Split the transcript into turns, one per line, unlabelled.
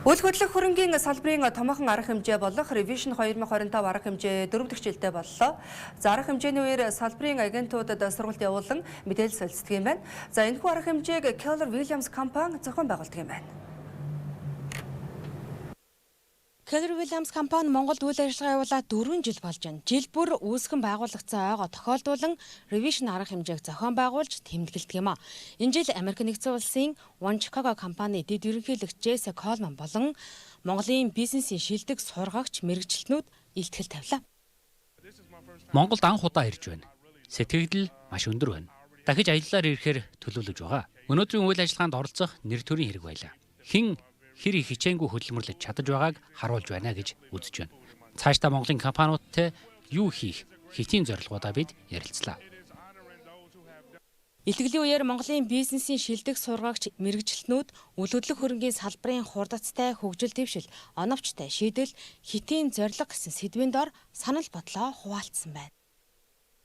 Үйл хөдлөх хөрөнгийн салбарын томоохон арга хэмжээ болох Revision 2025 арга хэмжээ 4 дахь жилдээ боллоо. За арга хэмжээний үеэр салбарын агентуудад сургалт явуулан мэдээлэл солилцдог юм байна. За энэхүү арга хэмжээг Keller Williams компани зохион байгуулдаг юм байна.
Keller Williams компани Монголд үйл ажиллагаа явуулаад 4 жил болж байна. Жил бүр үүсгэн байгуулагдсан ойгоо тохиолдуулан Revision арга хэмжээг зохион байгуулж тэмдэглэдэг юм а. Энэ жил Америк нэгдсэн улсын One Chicago компани дэд ерөнхийлөгч Jesse Coleman болон Монголын бизнесийн шилдэг сургагч мэрэгчлэнүүд илтгэл тавилаа.
Монголд анх удаа ирж байна. Сэтгэгдэл маш өндөр байна. Дахиж аяллаар ирэхээр төлөвлөж байгаа. Өнөөдрийн үйл ажиллагаанд оролцох нэр төрийн хэрэг байлаа. Хэн хэр их хичээнгүй хөдөлмөрлөж чадаж байгааг харуулж байна гэж үзэж байна. Цаашдаа Монголын компаниудтай юу хийх, хэтийн зорилгоудаа бид ярилцлаа.
Илтгэлийн үеэр Монголын бизнесийн шилдэг сургагч мэрэгчлэнүүд үйл хөдлөх хөрөнгийн салбарын хурдацтай хөгжил дэвшил, оновчтой шийдэл, хэтийн зорилго гэсэн сэдвийн дор санал бодлоо хуваалцсан байна.